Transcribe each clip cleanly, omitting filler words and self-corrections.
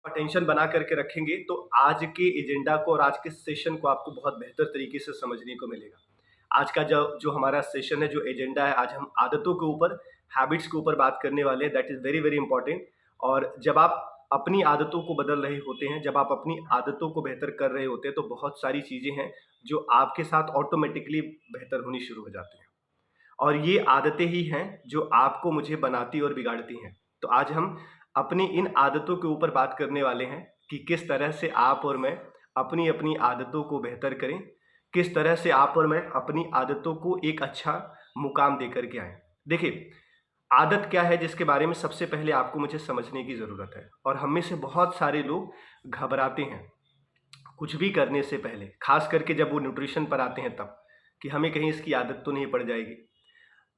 Attention बना करके रखेंगे तो आज के एजेंडा को और आज के सेशन को आपको बहुत बेहतर तरीके से समझने को मिलेगा। आज का जो जो हमारा सेशन है, जो एजेंडा है, आज हम आदतों के ऊपर, हैबिट्स के ऊपर बात करने वाले हैं। That is very very important. और जब आप अपनी आदतों को बदल रहे होते हैं, जब आप अपनी आदतों को बेहतर कर रहे होते हैं, तो बहुत सारी चीज़ें हैं जो आपके साथ ऑटोमेटिकली बेहतर होनी शुरू हो जाती हैं। और ये आदतें ही हैं जो आपको मुझे बनाती और बिगाड़ती हैं। तो आज हम अपनी इन आदतों के ऊपर बात करने वाले हैं कि किस तरह से आप और मैं अपनी अपनी आदतों को बेहतर करें, किस तरह से आप और मैं अपनी आदतों को एक अच्छा मुकाम दे कर के आएँ। देखिए, आदत क्या है जिसके बारे में सबसे पहले आपको मुझे समझने की ज़रूरत है। और हम में से बहुत सारे लोग घबराते हैं कुछ भी करने से पहले, ख़ास करके जब वो न्यूट्रिशन पर आते हैं तब, कि हमें कहीं इसकी आदत तो नहीं पड़ जाएगी।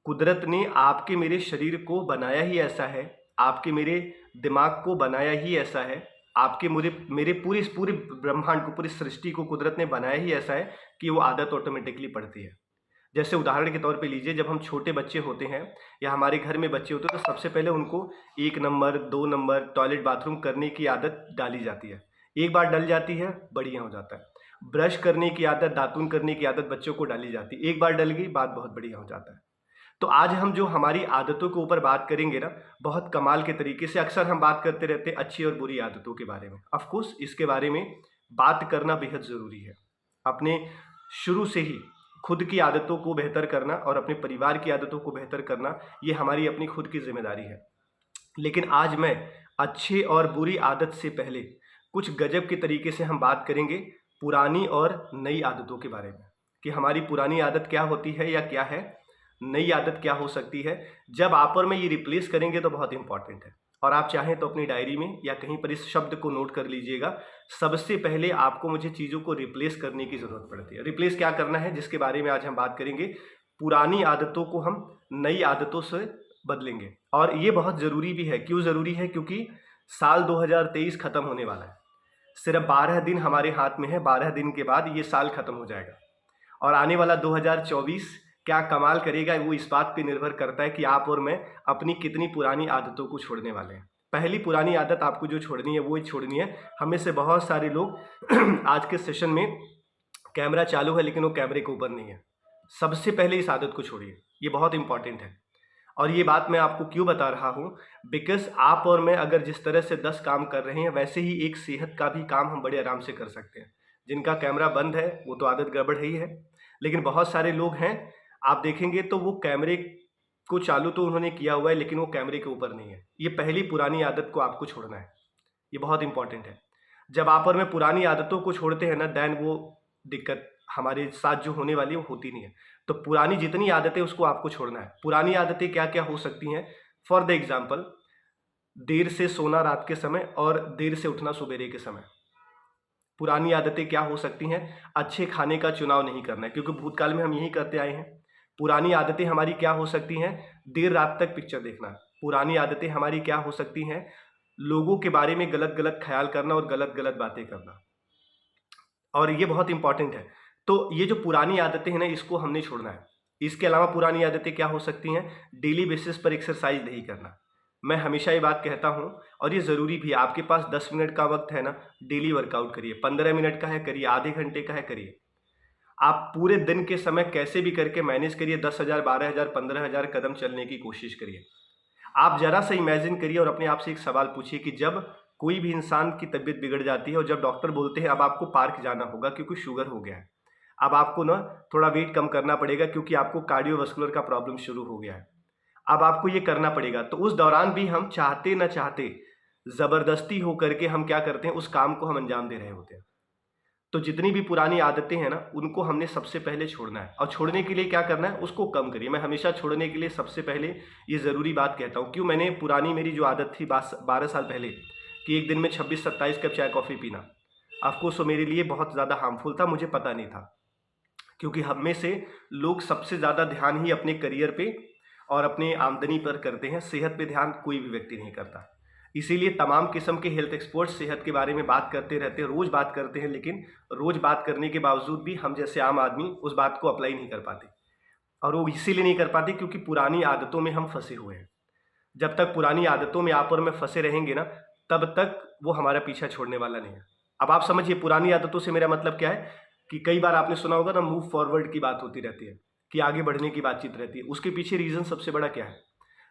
कुदरत ने आपके मेरे शरीर को बनाया ही ऐसा है, आपके मेरे दिमाग को बनाया ही ऐसा है, आपके मेरे मेरे पूरे इस पूरे ब्रह्मांड को, पूरी सृष्टि को कुदरत ने बनाया ही ऐसा है कि वो आदत ऑटोमेटिकली पड़ती है। जैसे उदाहरण के तौर पे लीजिए, जब हम छोटे बच्चे होते हैं या हमारे घर में बच्चे होते हैं तो सबसे पहले उनको 1 नंबर, 2 नंबर टॉयलेट बाथरूम करने की आदत डाली जाती है। एक बार डल जाती है, बढ़िया हो जाता है। ब्रश करने की आदत, दातुन करने की आदत बच्चों को डाली जाती है। एक बार डल गई, बात बहुत बढ़िया हो जाता है। तो आज हम जो हमारी आदतों के ऊपर बात करेंगे ना, बहुत कमाल के तरीके से। अक्सर हम बात करते रहते हैं अच्छी और बुरी आदतों के बारे में। ऑफ कोर्स इसके बारे में बात करना बेहद ज़रूरी है। अपने शुरू से ही खुद की आदतों को बेहतर करना और अपने परिवार की आदतों को बेहतर करना, ये हमारी अपनी खुद की जिम्मेदारी है। लेकिन आज मैं अच्छे और बुरी आदत से पहले कुछ गजब के तरीके से हम बात करेंगे पुरानी और नई आदतों के बारे में, कि हमारी पुरानी आदत क्या होती है या क्या है, नई आदत क्या हो सकती है। जब आप और मैं ये रिप्लेस करेंगे तो बहुत इंपॉर्टेंट है। और आप चाहें तो अपनी डायरी में या कहीं पर इस शब्द को नोट कर लीजिएगा। सबसे पहले आपको मुझे चीज़ों को रिप्लेस करने की ज़रूरत पड़ती है। रिप्लेस क्या करना है, जिसके बारे में आज हम बात करेंगे। पुरानी आदतों को हम नई आदतों से बदलेंगे। और ये बहुत ज़रूरी भी है। क्यों ज़रूरी है? क्योंकि साल 2023 ख़त्म होने वाला है। सिर्फ 12 दिन हमारे हाथ में है। 12 दिन के बाद ये साल ख़त्म हो जाएगा। और आने वाला 2024 क्या कमाल करेगा, वो इस बात पे निर्भर करता है कि आप और मैं अपनी कितनी पुरानी आदतों को छोड़ने वाले हैं। पहली पुरानी आदत आपको जो छोड़नी है वो ही छोड़नी है। हमें से बहुत सारे लोग आज के सेशन में कैमरा चालू है लेकिन वो कैमरे के ऊपर नहीं है। सबसे पहले इस आदत को छोड़िए, ये बहुत इंपॉर्टेंट है। और ये बात मैं आपको क्यों बता रहा हूँ, बिकॉज आप और मैं अगर जिस तरह से 10 काम कर रहे हैं, वैसे ही एक सेहत का भी काम हम बड़े आराम से कर सकते हैं। जिनका कैमरा बंद है वो तो आदत गड़बड़ ही है। लेकिन बहुत सारे लोग हैं, आप देखेंगे तो वो कैमरे को चालू तो उन्होंने किया हुआ है लेकिन वो कैमरे के ऊपर नहीं है। ये पहली पुरानी आदत को आपको छोड़ना है। ये बहुत इंपॉर्टेंट है। जब आप और मैं पुरानी आदतों को छोड़ते हैं ना, देन वो दिक्कत हमारे साथ जो होने वाली है वो होती नहीं है। तो पुरानी जितनी आदतें उसको आपको छोड़ना है। पुरानी आदतें क्या क्या हो सकती हैं? फॉर द एग्जाम्पल, देर से सोना रात के समय और देर से उठना सवेरे के समय। पुरानी आदतें क्या हो सकती हैं? अच्छे खाने का चुनाव नहीं करना है, क्योंकि भूतकाल में हम यही करते आए हैं। पुरानी आदतें हमारी क्या हो सकती हैं? देर रात तक पिक्चर देखना। पुरानी आदतें हमारी क्या हो सकती हैं? लोगों के बारे में गलत गलत ख्याल करना और गलत गलत बातें करना। और ये बहुत इंपॉर्टेंट है। तो ये जो पुरानी आदतें हैं ना, इसको हमने छोड़ना है। इसके अलावा पुरानी आदतें क्या हो सकती हैं? डेली बेसिस पर एक्सरसाइज नहीं करना। मैं हमेशा ये बात कहता हूँ और ये ज़रूरी भी है। आपके पास 10 मिनट का वक्त है ना, डेली वर्कआउट करिए। 15 मिनट का है करिए, आधे घंटे का है करिए। आप पूरे दिन के समय कैसे भी करके मैनेज करिए। 10,000, 12,000, 15,000 कदम चलने की कोशिश करिए। आप ज़रा सा इमेजिन करिए और अपने आप से एक सवाल पूछिए कि जब कोई भी इंसान की तबीयत बिगड़ जाती है और जब डॉक्टर बोलते हैं अब आपको पार्क जाना होगा क्योंकि शुगर हो गया है, अब आपको ना थोड़ा वेट कम करना पड़ेगा क्योंकि आपको कार्डियोवास्कुलर का प्रॉब्लम शुरू हो गया है, अब आपको ये करना पड़ेगा। तो उस दौरान भी हम चाहते ना चाहते ज़बरदस्ती हो करके हम क्या करते हैं, उस काम को हम अंजाम दे रहे होते हैं। तो जितनी भी पुरानी आदतें हैं ना, उनको हमने सबसे पहले छोड़ना है। और छोड़ने के लिए क्या करना है, उसको कम करिए। मैं हमेशा छोड़ने के लिए सबसे पहले ये ज़रूरी बात कहता हूँ। क्यों? मैंने पुरानी मेरी जो आदत थी 12 साल पहले, कि एक दिन में 26-27 कप चाय कॉफ़ी पीना, ऑफकोर्स वो मेरे लिए बहुत ज़्यादा हार्मफुल था, मुझे पता नहीं था। क्योंकि हम में से लोग सबसे ज़्यादा ध्यान ही अपने करियर पे और अपने आमदनी पर करते हैं। सेहत पे ध्यान कोई भी व्यक्ति नहीं करता। इसीलिए तमाम किस्म के हेल्थ एक्सपर्ट्स सेहत के बारे में बात करते रहते हैं, रोज़ बात करते हैं, लेकिन रोज़ बात करने के बावजूद भी हम जैसे आम आदमी उस बात को अप्लाई नहीं कर पाते। और वो इसीलिए नहीं कर पाते क्योंकि पुरानी आदतों में हम फंसे हुए हैं। जब तक पुरानी आदतों में आप और मैं फंसे रहेंगे ना, तब तक वो हमारा पीछा छोड़ने वाला नहीं है। अब आप समझिए पुरानी आदतों से मेरा मतलब क्या है कि कई बार आपने सुना होगा ना, मूव फॉरवर्ड की बात होती रहती है कि आगे बढ़ने की बातचीत रहती है। उसके पीछे रीज़न सबसे बड़ा क्या है?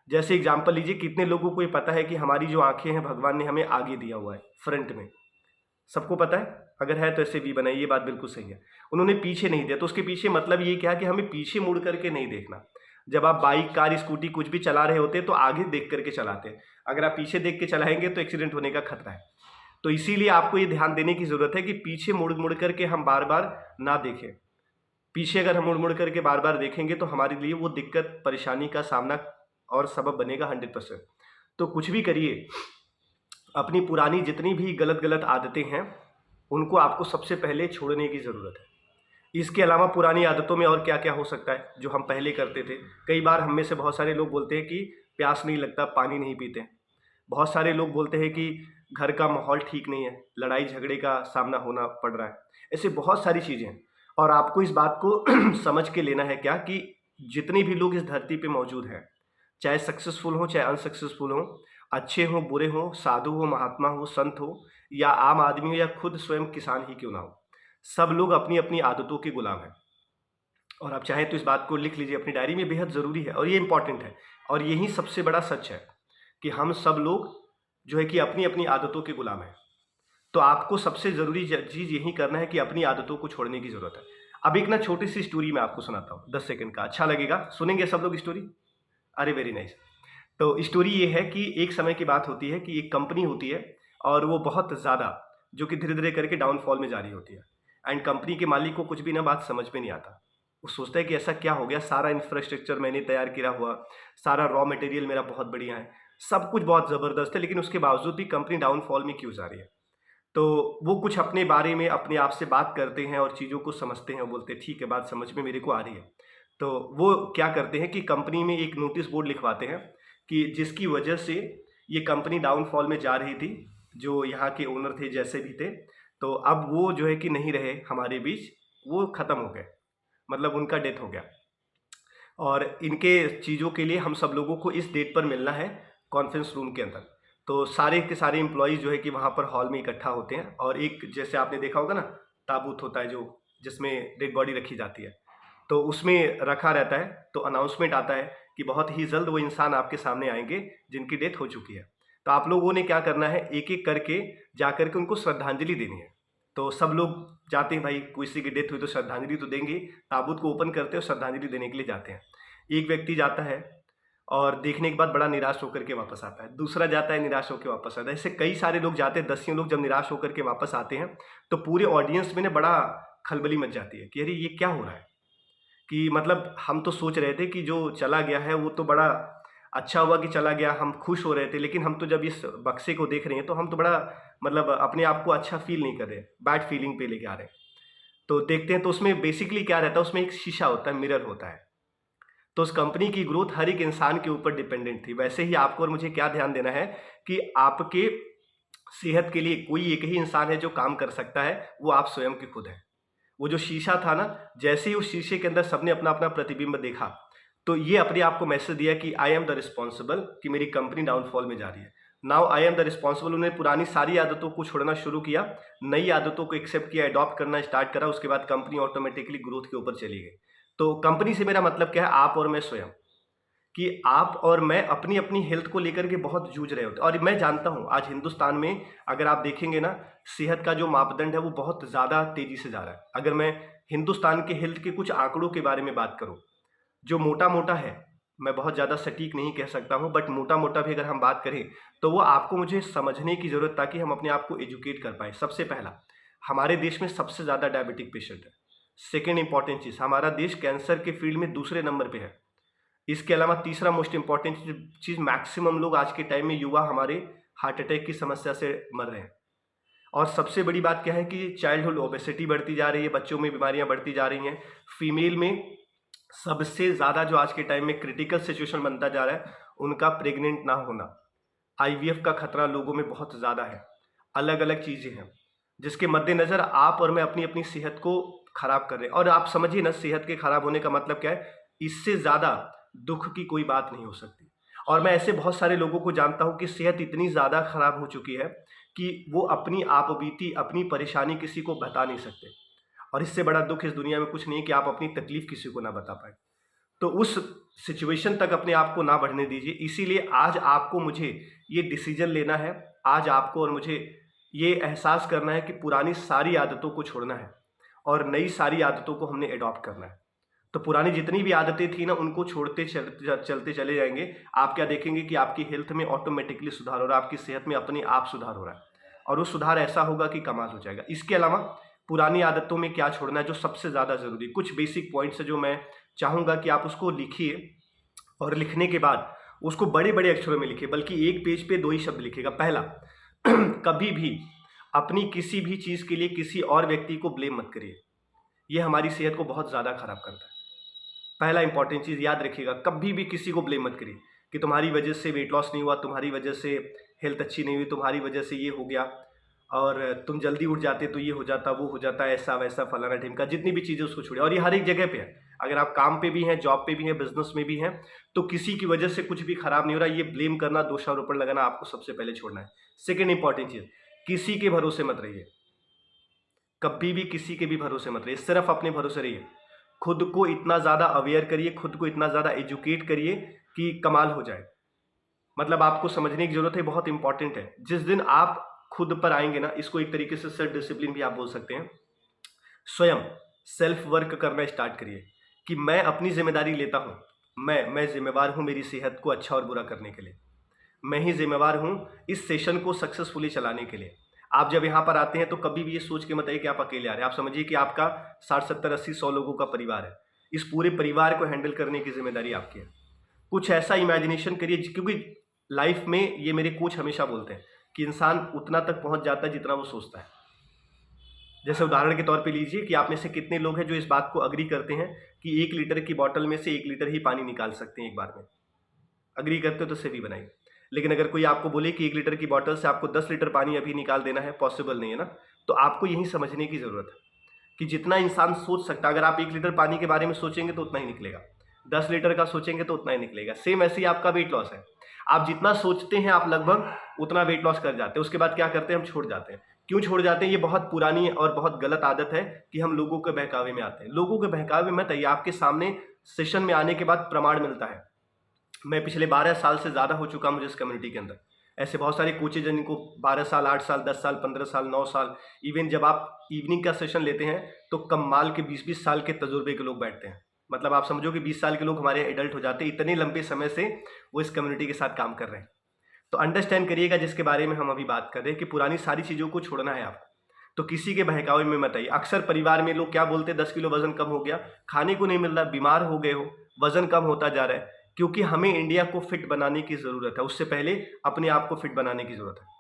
जैसे एग्जाम्पल लीजिए, कितने लोगों को ये पता है कि हमारी जो आंखें हैं भगवान ने हमें आगे दिया हुआ है, फ्रंट में। सबको पता है? अगर है तो ऐसे वी बनाइए, ये बात बिल्कुल सही है। उन्होंने पीछे नहीं दिया, तो उसके पीछे मतलब ये क्या कि हमें पीछे मुड़ करके नहीं देखना। जब आप बाइक, कार, स्कूटी कुछ भी चला रहे होते हैं तो आगे देख करके चलाते हैं। अगर आप पीछे देख के चलाएंगे तो एक्सीडेंट होने का खतरा है। तो इसीलिए आपको ये ध्यान देने की ज़रूरत है कि पीछे मुड़ मुड़ करके हम बार बार ना देखें। पीछे अगर हम मुड़ मुड़ करके बार बार देखेंगे तो हमारे लिए वो दिक्कत, परेशानी का सामना और सबब बनेगा 100%। तो कुछ भी करिए, अपनी पुरानी जितनी भी गलत गलत आदतें हैं उनको आपको सबसे पहले छोड़ने की ज़रूरत है। इसके अलावा पुरानी आदतों में और क्या क्या हो सकता है जो हम पहले करते थे? कई बार हम में से बहुत सारे लोग बोलते हैं कि प्यास नहीं लगता, पानी नहीं पीते। बहुत सारे लोग बोलते हैं कि घर का माहौल ठीक नहीं है, लड़ाई झगड़े का सामना होना पड़ रहा है। ऐसे बहुत सारी चीज़ें हैं और आपको इस बात को समझ के लेना है क्या कि जितने भी लोग इस धरती पे मौजूद हैं, चाहे सक्सेसफुल हो चाहे अनसक्सेसफुल हो, अच्छे हो बुरे हो, साधु हो महात्मा हो, संत हो या आम आदमी हो या खुद स्वयं किसान ही क्यों ना हो, सब लोग अपनी अपनी आदतों के गुलाम हैं। और आप चाहें तो इस बात को लिख लीजिए अपनी डायरी में, बेहद ज़रूरी है और ये इंपॉर्टेंट है। और यही सबसे बड़ा सच है कि हम सब लोग जो है कि अपनी अपनी आदतों के गुलाम हैं। तो आपको सबसे ज़रूरी चीज़ यही करना है कि अपनी आदतों को छोड़ने की ज़रूरत है। अब एक ना छोटी सी स्टोरी मैं आपको सुनाता हूँ, 10 सेकंड का, अच्छा लगेगा? सुनेंगे सब लोग स्टोरी? अरे वेरी नाइस। तो स्टोरी ये है कि एक समय की बात होती है कि एक कंपनी होती है और वो बहुत ज़्यादा, जो कि धीरे धीरे करके डाउनफॉल में जा रही होती है। एंड कंपनी के मालिक को कुछ भी ना बात समझ में नहीं आता। वो सोचता है कि ऐसा क्या हो गया, सारा इंफ्रास्ट्रक्चर मैंने तैयार किया हुआ, सारा रॉ मटेरियल मेरा बहुत बढ़िया है, सब कुछ बहुत ज़बरदस्त है, लेकिन उसके बावजूद भी कंपनी डाउनफॉल में क्यों जा रही है? तो वो कुछ अपने बारे में अपने आप से बात करते हैं और चीज़ों को समझते हैं और बोलते हैं ठीक है, बात समझ में मेरे को आ रही है। तो वो क्या करते हैं कि कंपनी में एक नोटिस बोर्ड लिखवाते हैं कि जिसकी वजह से ये कंपनी डाउनफॉल में जा रही थी, जो यहाँ के ओनर थे जैसे भी थे, तो अब वो जो है कि नहीं रहे हमारे बीच, वो ख़त्म हो गए, मतलब उनका डेथ हो गया। और इनके चीज़ों के लिए हम सब लोगों को इस डेट पर मिलना है कॉन्फ्रेंस रूम के अंदर। तो सारे के सारे एम्प्लॉयज़ जो है कि वहाँ पर हॉल में इकट्ठा होते हैं और एक, जैसे आपने देखा होगा ना, ताबूत होता है जो, जिसमें डेड बॉडी रखी जाती है, तो उसमें रखा रहता है। तो अनाउंसमेंट आता है कि बहुत ही जल्द वो इंसान आपके सामने आएंगे जिनकी डेथ हो चुकी है। तो आप लोगों ने क्या करना है, एक एक करके जा करके उनको श्रद्धांजलि देनी है। तो सब लोग जाते हैं, भाई किसी की डेथ हुई तो श्रद्धांजलि तो देंगे, ताबूत को ओपन करते हैं और श्रद्धांजलि देने के लिए जाते हैं। एक व्यक्ति जाता है और देखने के बाद बड़ा निराश होकर के वापस आता है, दूसरा जाता है निराश होकर वापस आता है, ऐसे कई सारे लोग जाते हैं। 10 लोग जब निराश होकर के वापस आते हैं तो पूरे ऑडियंस में ना बड़ा खलबली मच जाती है कि अरे ये क्या हो रहा है, कि मतलब हम तो सोच रहे थे कि जो चला गया है वो तो बड़ा अच्छा हुआ कि चला गया, हम खुश हो रहे थे, लेकिन हम तो जब इस बक्से को देख रहे हैं तो हम तो बड़ा मतलब अपने आप को अच्छा फील नहीं कर रहे, बैड फीलिंग पे लेके आ रहे हैं। तो देखते हैं तो उसमें बेसिकली क्या रहता है, उसमें एक शीशा होता है, मिरर होता है। तो उस कंपनी की ग्रोथ हर एक इंसान के ऊपर डिपेंडेंट थी। वैसे ही आपको और मुझे क्या ध्यान देना है कि आपके सेहत के लिए कोई एक ही इंसान है जो काम कर सकता है, वो आप स्वयं के खुद हैं। वो जो शीशा था ना, जैसे ही उस शीशे के अंदर सबने अपना अपना प्रतिबिंब देखा, तो ये अपने आप को मैसेज दिया कि आई एम द रिस्पॉन्सिबल, कि मेरी कंपनी डाउनफॉल में जा रही है। Now I am the responsible. उन्होंने पुरानी सारी आदतों को छोड़ना शुरू किया, नई आदतों को एक्सेप्ट किया, अडॉप्ट करना स्टार्ट करा, उसके बाद कंपनी ऑटोमेटिकली ग्रोथ के ऊपर चली गई। तो कंपनी से मेरा मतलब क्या है, आप और मैं स्वयं, कि आप और मैं अपनी अपनी हेल्थ को लेकर के बहुत जूझ रहे होते हैं। और मैं जानता हूँ आज हिंदुस्तान में अगर आप देखेंगे ना, सेहत का जो मापदंड है वो बहुत ज़्यादा तेज़ी से जा रहा है। अगर मैं हिंदुस्तान के हेल्थ के कुछ आंकड़ों के बारे में बात करूँ, जो मोटा मोटा है, मैं बहुत ज़्यादा सटीक नहीं कह सकता हूँ, बट मोटा मोटा भी अगर हम बात करें तो वो आपको मुझे समझने की ज़रूरत, ताकि हम अपने आप को एजुकेट कर पाएँ। सबसे पहला, हमारे देश में सबसे ज़्यादा डायबिटिक पेशेंट है। सेकेंड इंपॉर्टेंट चीज़, हमारा देश कैंसर के फील्ड में दूसरे नंबर पे है। इसके अलावा तीसरा मोस्ट इंपॉर्टेंट चीज़, मैक्सिमम लोग आज के टाइम में युवा हमारे हार्ट अटैक की समस्या से मर रहे हैं। और सबसे बड़ी बात क्या है कि चाइल्डहुड ओबेसिटी बढ़ती जा रही है, बच्चों में बीमारियां बढ़ती जा रही हैं। फीमेल में सबसे ज़्यादा जो आज के टाइम में क्रिटिकल सिचुएशन बनता जा रहा है, उनका प्रेग्नेंट ना होना। आईवीएफ का खतरा लोगों में बहुत ज़्यादा है। अलग अलग चीज़ें हैं जिसके मद्देनज़र आप और मैं अपनी अपनी सेहत को खराब कर रहे हैं। और आप समझिए ना, सेहत के खराब होने का मतलब क्या है, इससे ज़्यादा दुख की कोई बात नहीं हो सकती। और मैं ऐसे बहुत सारे लोगों को जानता हूँ कि सेहत इतनी ज़्यादा खराब हो चुकी है कि वो अपनी आप बीती, अपनी परेशानी किसी को बता नहीं सकते। और इससे बड़ा दुःख इस दुनिया में कुछ नहीं है कि आप अपनी तकलीफ़ किसी को ना बता पाएँ। तो उस सिचुएशन तक अपने आप को ना बढ़ने दीजिए। इसीलिए आज आपको मुझे ये डिसीज़न लेना है, आज आपको और मुझे ये एहसास करना है कि पुरानी सारी आदतों को छोड़ना है और नई सारी आदतों को हमने एडॉप्ट करना है। तो पुरानी जितनी भी आदतें थी ना, उनको छोड़ते चलते चले जाएँगे। आप क्या देखेंगे कि आपकी हेल्थ में ऑटोमेटिकली सुधार हो रहा है, आपकी सेहत में अपने आप सुधार हो रहा है और वो सुधार ऐसा होगा कि कमाल हो जाएगा। इसके अलावा पुरानी आदतों में क्या छोड़ना है जो सबसे ज़्यादा ज़रूरी है, कुछ बेसिक पॉइंट्स है जो मैं चाहूँगा कि आप उसको लिखिए और लिखने के बाद उसको बड़े-बड़े अक्षरों में लिखिए, बल्कि एक पेज पे 2 ही शब्द लिखिएगा। पहला, कभी भी अपनी किसी भी चीज़ के लिए किसी और व्यक्ति को ब्लेम मत करिए। ये हमारी सेहत को बहुत ज़्यादा खराब करता है। पहला इंपॉर्टेंट चीज़ याद रखिएगा, कभी भी किसी को ब्लेम मत करिए कि तुम्हारी वजह से वेट लॉस नहीं हुआ, तुम्हारी वजह से हेल्थ अच्छी नहीं हुई, तुम्हारी वजह से ये हो गया और तुम जल्दी उठ जाते तो ये हो जाता, वो हो जाता, ऐसा वैसा फलाना ढिमका, जितनी भी चीज़ें उसको छोड़िए। और ये हर एक जगह पे है। अगर आप काम पे भी हैं, जॉब पे भी हैं, बिजनेस में भी हैं, तो किसी की वजह से कुछ भी खराब नहीं हो रहा, ये ब्लेम करना, दोषारोपण लगाना आपको सबसे पहले छोड़ना है। सेकेंड इंपॉर्टेंट चीज़, किसी के भरोसे मत रहिए। कभी भी किसी के भी भरोसे मत रहिए, सिर्फ अपने भरोसे रहिए। खुद को इतना ज़्यादा अवेयर करिए, खुद को इतना ज़्यादा एजुकेट करिए कि कमाल हो जाए। मतलब आपको समझने की ज़रूरत है, बहुत इंपॉर्टेंट है। जिस दिन आप खुद पर आएंगे ना, इसको एक तरीके से सेल्फ डिसिप्लिन भी आप बोल सकते हैं। स्वयं सेल्फ वर्क करना स्टार्ट करिए कि मैं अपनी जिम्मेदारी लेता हूँ। मैं जिम्मेवार हूँ मेरी सेहत को अच्छा और बुरा करने के लिए। मैं ही जिम्मेवार हूँ इस सेशन को सक्सेसफुली चलाने के लिए। आप जब यहाँ पर आते हैं तो कभी भी ये सोच के मत आइए कि आप अकेले आ रहे हैं। आप समझिए कि आपका 60, 70, 80, 100 लोगों का परिवार है। इस पूरे परिवार को हैंडल करने की जिम्मेदारी आपकी है। कुछ ऐसा इमेजिनेशन करिए, क्योंकि लाइफ में ये मेरे कोच हमेशा बोलते हैं कि इंसान उतना तक पहुँच जाता है जितना वो सोचता है। जैसे उदाहरण के तौर पे लीजिए कि आप में से कितने लोग हैं जो इस बात को अग्री करते हैं कि 1 लीटर की बॉटल में से 1 लीटर ही पानी निकाल सकते हैं एक बार में। अग्री करते हो तो सभी बनाइए। लेकिन अगर कोई आपको बोले कि 1 लीटर की बॉटल से आपको 10 लीटर पानी अभी निकाल देना है, पॉसिबल नहीं है ना, तो आपको यही समझने की ज़रूरत है कि जितना इंसान सोच सकता है, अगर आप 1 लीटर पानी के बारे में सोचेंगे तो उतना ही निकलेगा, 10 लीटर का सोचेंगे तो उतना ही निकलेगा। सेम ऐसे ही आपका वेट लॉस है। आप जितना सोचते हैं आप लगभग उतना वेट लॉस कर जाते हैं। उसके बाद क्या करते हैं, हम छोड़ जाते हैं। क्यों छोड़ जाते हैं? ये बहुत पुरानी और बहुत गलत आदत है कि हम लोगों के बहकावे में आते हैं। लोगों के बहकावे में मत आइए। आपके सामने सेशन में आने के बाद प्रमाण मिलता है। मैं पिछले 12 साल से ज़्यादा हो चुका मुझे इस कम्युनिटी के अंदर। ऐसे बहुत सारे कोचेज हैं जिनको 12 साल, 8 साल, 10 साल, 15 साल, 9 साल, इवन जब आप इवनिंग का सेशन लेते हैं तो कमाल के 20-20 साल के तजुर्बे के लोग बैठते हैं। मतलब आप समझो कि 20 साल के लोग हमारे एडल्ट हो जाते हैं, इतने लंबे समय से वो इस कम्युनिटी के साथ काम कर रहे हैं। तो अंडरस्टैंड करिएगा जिसके बारे में हम अभी बात कर रहे हैं कि पुरानी सारी चीज़ों को छोड़ना है आपको। तो किसी के बहकावे में मत आइए। अक्सर परिवार में लोग क्या बोलते हैं, 10 किलो वजन कम हो गया, खाने को नहीं मिल रहा, बीमार हो गए हो, वजन कम होता जा रहा है, क्योंकि हमें इंडिया को फिट बनाने की ज़रूरत है। उससे पहले अपने आप को फिट बनाने की ज़रूरत है।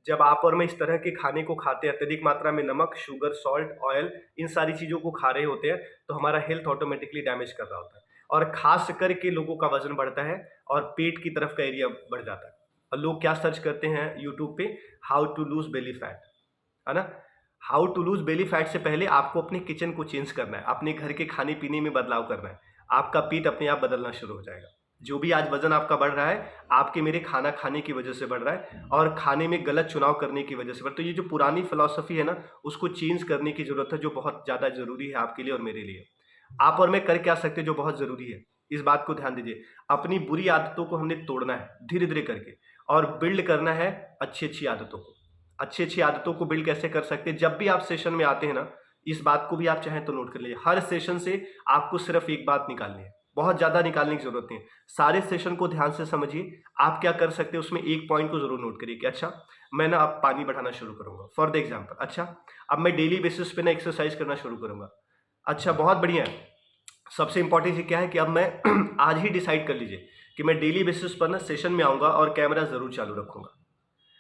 जब आप और मैं इस तरह के खाने को खाते हैं, अत्यधिक मात्रा में नमक, शुगर, सॉल्ट, ऑयल, इन सारी चीज़ों को खा रहे होते हैं, तो हमारा हेल्थ ऑटोमेटिकली डैमेज कर रहा होता है और खास करके लोगों का वजन बढ़ता है और पेट की तरफ का एरिया बढ़ जाता है। और लोग क्या सर्च करते हैं यूट्यूब पे, how to lose belly fat, है ना। How to lose belly fat से पहले आपको अपने किचन को चेंज करना है, अपने घर के खाने पीने में बदलाव करना है। आपका पेट अपने आप बदलना शुरू हो जाएगा। जो भी आज वजन आपका बढ़ रहा है, आपके मेरे खाना खाने की वजह से बढ़ रहा है और खाने में गलत चुनाव करने की वजह से बढ़। तो ये जो पुरानी फिलॉसफी है ना, उसको चेंज करने की ज़रूरत है, जो बहुत ज़्यादा ज़रूरी है आपके लिए और मेरे लिए। आप और मैं कर क्या सकते हैं जो बहुत ज़रूरी है, इस बात को ध्यान दीजिए। अपनी बुरी आदतों को हमने तोड़ना है धीरे धीरे करके और बिल्ड करना है अच्छी अच्छी आदतों को। अच्छी अच्छी आदतों को बिल्ड कैसे कर सकते हैं? जब भी आप सेशन में आते हैं ना, इस बात को भी आप चाहें तो नोट कर लीजिए। हर सेशन से आपको सिर्फ एक बात निकालनी है, बहुत ज़्यादा निकालने की जरूरत नहीं है। सारे सेशन को ध्यान से समझिए। आप क्या कर सकते हैं, उसमें एक पॉइंट को जरूर नोट करिए कि अच्छा मैं ना अब पानी बढ़ाना शुरू करूंगा, फॉर द एग्जाम्पल। अच्छा अब मैं डेली बेसिस पे ना एक्सरसाइज करना शुरू करूंगा। अच्छा बहुत बढ़िया है। सबसे इंपॉर्टेंट चीज़ क्या है कि अब मैं आज ही डिसाइड कर लीजिए कि मैं डेली बेसिस पर ना सेशन में आऊँगा और कैमरा ज़रूर चालू रखूँगा।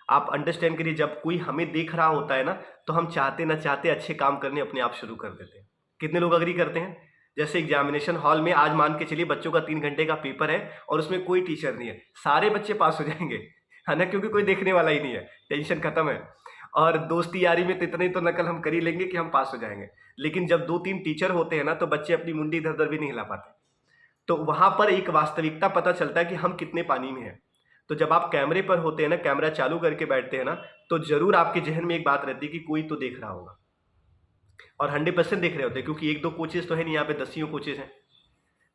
आप अंडरस्टैंड करिए, जब कोई हमें देख रहा होता है ना, तो हम चाहते ना चाहते अच्छे काम करने अपने आप शुरू कर देते हैं। कितने लोग अग्री करते हैं? जैसे एग्जामिनेशन हॉल में आज मान के चलिए बच्चों का 3 घंटे का पेपर है और उसमें कोई टीचर नहीं है, सारे बच्चे पास हो जाएंगे, है ना, क्योंकि कोई देखने वाला ही नहीं है, टेंशन खत्म है। और दोस्ती यारी में तो इतने तो नकल हम कर ही लेंगे कि हम पास हो जाएंगे। लेकिन जब 2-3 टीचर होते हैं ना, तो बच्चे अपनी मुंडी इधर उधर भी नहीं हिला पाते। तो वहां पर एक वास्तविकता पता चलता है कि हम कितने पानी में हैं। तो जब आप कैमरे पर होते हैं ना, कैमरा चालू करके बैठते हैं ना, तो जरूर आपके जहन में एक बात रहती है कि कोई तो देख रहा होगा, और 100% देख रहे होते हैं, क्योंकि एक दो कोचेज तो है नहीं, यहाँ पे दसियों कोचेज हैं,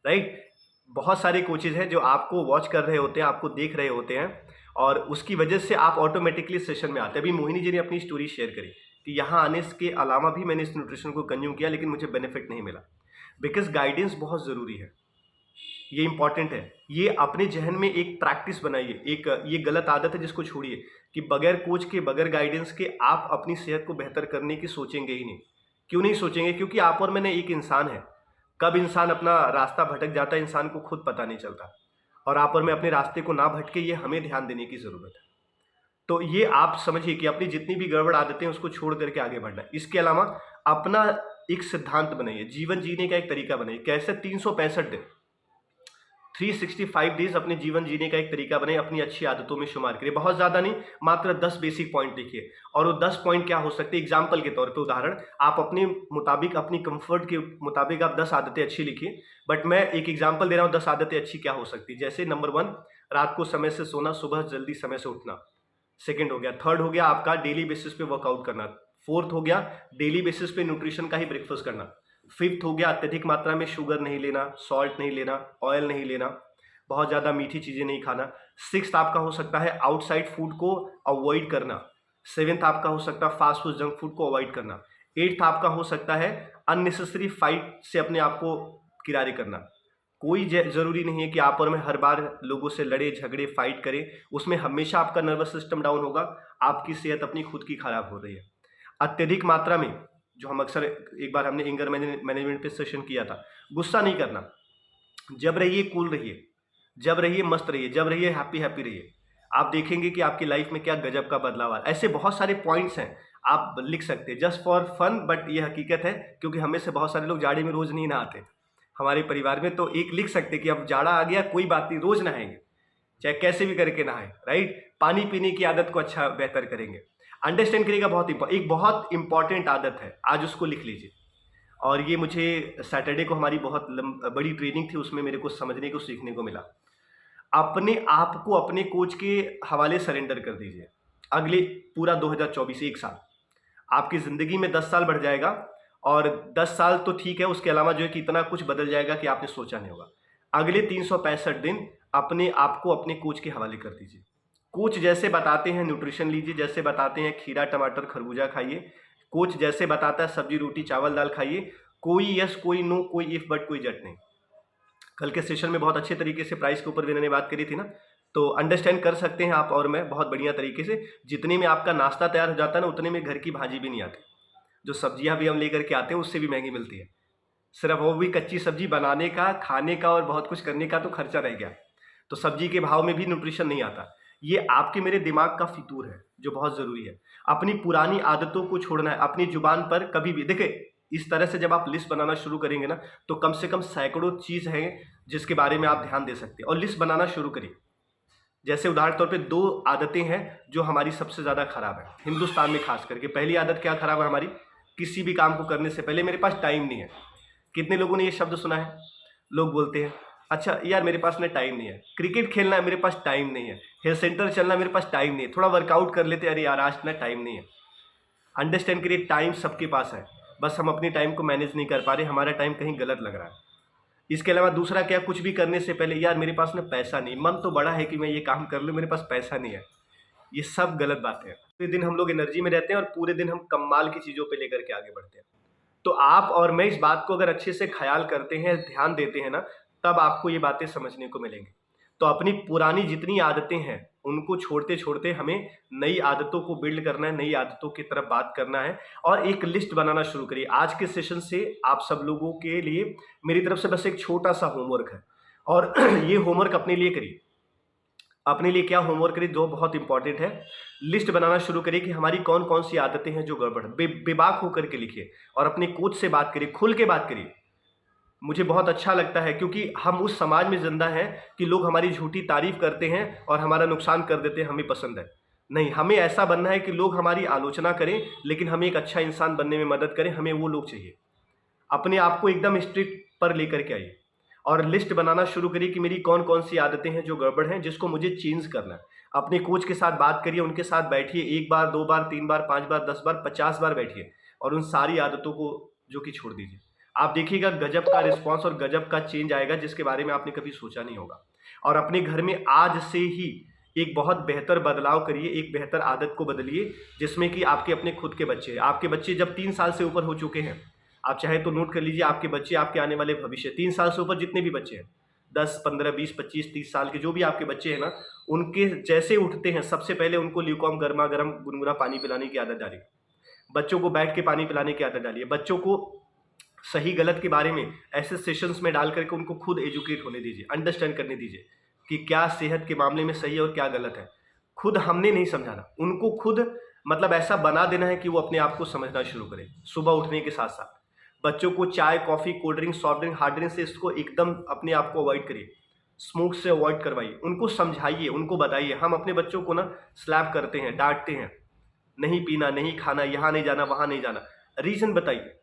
राइट। बहुत सारे कोचेज हैं जो आपको वॉच कर रहे होते हैं, आपको देख रहे होते हैं, और उसकी वजह से आप ऑटोमेटिकली सेशन में आते हैं। अभी मोहिनी जी ने अपनी स्टोरी शेयर करी कि यहाँ आने के अलावा भी मैंने इस न्यूट्रिशन को कंज्यूम किया, लेकिन मुझे बेनिफिट नहीं मिला। बिकॉज गाइडेंस बहुत ज़रूरी है, ये इंपॉर्टेंट है। ये अपने जहन में एक प्रैक्टिस बनाइए, एक ये गलत आदत है जिसको छोड़िए कि बगैर कोच के, बगैर गाइडेंस के आप अपनी सेहत को बेहतर करने की सोचेंगे ही नहीं। क्यों नहीं सोचेंगे? क्योंकि आप और मैंने एक इंसान है। कब इंसान अपना रास्ता भटक जाता है, इंसान को खुद पता नहीं चलता, और आप और मैं अपने रास्ते को ना भटके, ये हमें ध्यान देने की ज़रूरत है। तो ये आप समझिए कि अपनी जितनी भी गड़बड़ आदतें हैं उसको छोड़ करके आगे बढ़ना है। इसके अलावा अपना एक सिद्धांत बनाइए, जीवन जीने का एक तरीका बनाइए। कैसे? 365 दिन, 365 डेज अपने जीवन जीने का एक तरीका बनाइए, अपनी अच्छी आदतों में शुमार करिए। बहुत ज़्यादा नहीं, मात्र 10 बेसिक पॉइंट लिखिए। और वो 10 पॉइंट क्या हो सकते हैं? एग्जाम्पल के तौर पे उदाहरण, आप अपने मुताबिक, अपनी कंफर्ट के मुताबिक आप 10 आदतें अच्छी लिखिए। बट मैं एक एग्जाम्पल दे रहा हूँ, 10 आदतें अच्छी क्या हो सकती है। जैसे नंबर 1, रात को समय से सोना, सुबह जल्दी समय से उठना। सेकंड हो गया, थर्ड हो गया आपका डेली बेसिस पे वर्कआउट करना। फोर्थ हो गया डेली बेसिस पे न्यूट्रिशन का ही ब्रेकफास्ट करना। फिफ्थ हो गया अत्यधिक मात्रा में शुगर नहीं लेना, सॉल्ट नहीं लेना, ऑयल नहीं लेना, बहुत ज़्यादा मीठी चीज़ें नहीं खाना। सिक्स्थ आपका हो सकता है आउटसाइड फूड को अवॉइड करना। सेवेंथ आपका हो सकता है फास्ट फूड, जंक फूड को अवॉइड करना। एट्थ आपका हो सकता है अननेसेसरी फाइट से अपने आप को किनारे करना। कोई ज़रूरी नहीं है कि आप और मैं हर बार लोगों से लड़े, झगड़े, फाइट करें। उसमें हमेशा आपका नर्वस सिस्टम डाउन होगा, आपकी सेहत अपनी खुद की खराब हो रही है। अत्यधिक मात्रा में, जो हम अक्सर, एक बार हमने एंगर मैनेजमेंट पे सेशन किया था, गुस्सा नहीं करना। जब रहिए कूल रहिए, जब रहिए मस्त रहिए, जब रहिए हैप्पी हैप्पी रहिए। आप देखेंगे कि आपकी लाइफ में क्या गजब का बदलाव आ रहा है। ऐसे बहुत सारे पॉइंट्स हैं, आप लिख सकते हैं जस्ट फॉर फन, बट ये हकीकत है, क्योंकि हमें से बहुत सारे लोग जाड़े में रोज़ नहीं नहाते हमारे परिवार में। तो एक लिख सकते कि अब जाड़ा आ गया, कोई बात नहीं, रोज़ नहाएंगे, चाहे कैसे भी करके नहाएं, राइट। पानी पीने की आदत को अच्छा बेहतर करेंगे। अंडरस्टैंड करिएगा, एक बहुत इंपॉर्टेंट आदत है, आज उसको लिख लीजिए। और ये मुझे सैटरडे को हमारी बहुत बड़ी ट्रेनिंग थी, उसमें मेरे को समझने को, सीखने को मिला। अपने आप को अपने कोच के हवाले सरेंडर कर दीजिए। अगले पूरा 2024, एक साल, आपकी ज़िंदगी में 10 साल बढ़ जाएगा। और 10 साल तो ठीक है, उसके अलावा जो है कि इतना कुछ बदल जाएगा कि आपने सोचा नहीं होगा। अगले 365 दिन अपने आप को अपने कोच के हवाले कर दीजिए। कोच जैसे बताते हैं न्यूट्रिशन लीजिए, जैसे बताते हैं खीरा टमाटर खरबूजा खाइए, कोच जैसे बताता है सब्जी रोटी चावल दाल खाइए। कोई यस, कोई नो, कोई इफ बट, कोई जट नहीं। कल के सेशन में बहुत अच्छे तरीके से प्राइस के ऊपर भी मैंने बात करी थी ना, तो अंडरस्टैंड कर सकते हैं आप और मैं बहुत बढ़िया तरीके से। जितने में आपका नाश्ता तैयार हो जाता है ना, उतने में घर की भाजी भी नहीं आती। जो सब्जियां भी हम लेकर के आते हैं उससे भी महंगी मिलती है। सिर्फ वो भी कच्ची सब्जी बनाने का, खाने का और बहुत कुछ करने का तो खर्चा रह गया। तो सब्जी के भाव में भी न्यूट्रिशन नहीं आता। ये आपके मेरे दिमाग का फितूर है जो बहुत ज़रूरी है। अपनी पुरानी आदतों को छोड़ना है। अपनी जुबान पर कभी भी देखिए, इस तरह से जब आप लिस्ट बनाना शुरू करेंगे ना, तो कम से कम सैकड़ों चीज़ हैं जिसके बारे में आप ध्यान दे सकते हैं, और लिस्ट बनाना शुरू करिए। जैसे उदाहरण तौर पे 2 आदतें हैं जो हमारी सबसे ज़्यादा खराब है हिंदुस्तान में खास करके। पहली आदत क्या खराब है हमारी? किसी भी काम को करने से पहले मेरे पास टाइम नहीं है। कितने लोगों ने ये शब्द सुना है? लोग बोलते हैं, अच्छा यार मेरे पास ना टाइम नहीं है, क्रिकेट खेलना है मेरे पास टाइम नहीं है, हेयर सेंटर चलना मेरे पास टाइम नहीं है, थोड़ा वर्कआउट कर लेते, अरे यार आज ना टाइम नहीं है। अंडरस्टैंड करिए, टाइम सबके पास है, बस हम अपनी टाइम को मैनेज नहीं कर पा रहे, हमारा टाइम कहीं गलत लग रहा है। इसके अलावा दूसरा क्या? कुछ भी करने से पहले यार मेरे पास ना पैसा नहीं, मन तो बड़ा है कि मैं ये काम कर लूँ, मेरे पास पैसा नहीं है। ये सब गलत बातें हैं। पूरे दिन हम लोग एनर्जी में रहते हैं और पूरे दिन हम कमाल की चीज़ों पे लेकर के आगे बढ़ते हैं। तो आप और मैं इस बात को अगर अच्छे से ख्याल करते हैं, ध्यान देते हैं ना, तब आपको ये बातें समझने को मिलेंगी। तो अपनी पुरानी जितनी आदतें हैं उनको छोड़ते छोड़ते हमें नई आदतों को बिल्ड करना है, नई आदतों की तरफ बात करना है, और एक लिस्ट बनाना शुरू करिए। आज के सेशन से आप सब लोगों के लिए मेरी तरफ से बस एक छोटा सा होमवर्क है, और ये होमवर्क अपने लिए करिए। अपने लिए क्या होमवर्क करिए जो बहुत इंपॉर्टेंट है। लिस्ट बनाना शुरू करिए कि हमारी कौन कौन सी आदतें हैं जो गड़बड़ है। बेबाक होकर के लिखिए और अपने कोच से बात करिए, खुल के बात करिए। मुझे बहुत अच्छा लगता है क्योंकि हम उस समाज में जिंदा हैं कि लोग हमारी झूठी तारीफ करते हैं और हमारा नुकसान कर देते हैं, हमें पसंद है नहीं। हमें ऐसा बनना है कि लोग हमारी आलोचना करें लेकिन हमें एक अच्छा इंसान बनने में मदद करें, हमें वो लोग चाहिए। अपने आप को एकदम स्ट्रिक्ट पर लेकर के आइए और लिस्ट बनाना शुरू करिए कि मेरी कौन कौन सी आदतें हैं जो गड़बड़ हैं, जिसको मुझे चेंज करना है। अपने कोच के साथ बात करिए, उनके साथ बैठिए, 1 बार, 2 बार, 3 बार, 5 बार, 10 बार, 50 बार बैठिए और उन सारी आदतों को जो कि छोड़ दीजिए। आप देखिएगा गजब का रिस्पॉन्स और गजब का चेंज आएगा, जिसके बारे में आपने कभी सोचा नहीं होगा। और अपने घर में आज से ही एक बहुत बेहतर बदलाव करिए, एक बेहतर आदत को बदलिए, जिसमें कि आपके अपने खुद के बच्चे हैं। आपके बच्चे जब 3 साल से ऊपर हो चुके हैं, आप चाहे तो नोट कर लीजिए, आपके बच्चे आपके आने वाले भविष्य, 3 साल से ऊपर जितने भी बच्चे हैं, 10, 15, 20, 25, 30 साल के जो भी आपके बच्चे हैं ना, उनके जैसे उठते हैं सबसे पहले उनको ल्यूकॉर्म गर्मा-गर्म गुनगुना पानी पिलाने की आदत डालिए। बच्चों को बैठ के पानी पिलाने की आदत डालिए। बच्चों को सही गलत के बारे में ऐसे सेशंस में डाल करके उनको खुद एजुकेट होने दीजिए, अंडरस्टैंड करने दीजिए कि क्या सेहत के मामले में सही है और क्या गलत है। खुद हमने नहीं समझाना, उनको खुद मतलब ऐसा बना देना है कि वो अपने आप को समझना शुरू करें सुबह उठने के साथ साथ। बच्चों को चाय, coffee, cold drink, soft drink, hard drink से इसको एकदम अपने आप को अवॉइड करिए। स्मोक से अवॉइड करवाइए, उनको समझाइए, उनको बताइए। हम अपने बच्चों को ना स्लैप करते हैं, डांटते हैं, नहीं पीना, नहीं खाना, यहाँ नहीं जाना, वहाँ नहीं जाना। रीज़न बताइए,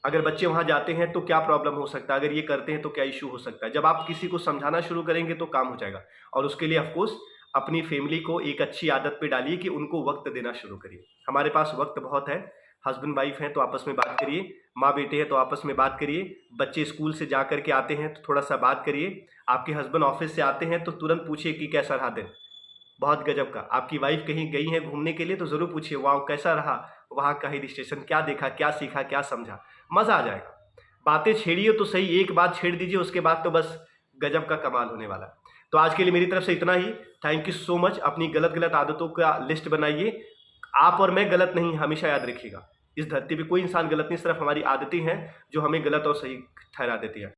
अगर बच्चे वहाँ जाते हैं तो क्या प्रॉब्लम हो सकता है, अगर ये करते हैं तो क्या इशू हो सकता है। जब आप किसी को समझाना शुरू करेंगे तो काम हो जाएगा। और उसके लिए ऑफकोर्स अपनी फैमिली को एक अच्छी आदत पे डालिए कि उनको वक्त देना शुरू करिए। हमारे पास वक्त बहुत है, हस्बैंड वाइफ हैं तो आपस में बात करिए, माँ बेटे हैं तो आपस में बात करिए, बच्चे स्कूल से जा करके आते हैं तो थोड़ा सा बात करिए, आपके हस्बैंड ऑफिस से आते हैं तो तुरंत पूछिए कि कैसा रहा दिन, बहुत गजब का। आपकी वाइफ कहीं गई है घूमने के लिए तो ज़रूर पूछिए, वाह कैसा रहा, वहाँ का हिल स्टेशन, क्या देखा, क्या सीखा, क्या समझा, मज़ा आ जाएगा। बातें छेड़िए तो सही, एक बात छेड़ दीजिए, उसके बाद तो बस गजब का कमाल होने वाला है। तो आज के लिए मेरी तरफ से इतना ही। Thank you so much. अपनी गलत गलत आदतों का लिस्ट बनाइए। आप और मैं गलत नहीं, हमेशा याद रखिएगा। इस धरती पे कोई इंसान गलत नहीं, सिर्फ हमारी आदतें हैं जो हमें गलत और सही ठहरा देती हैं।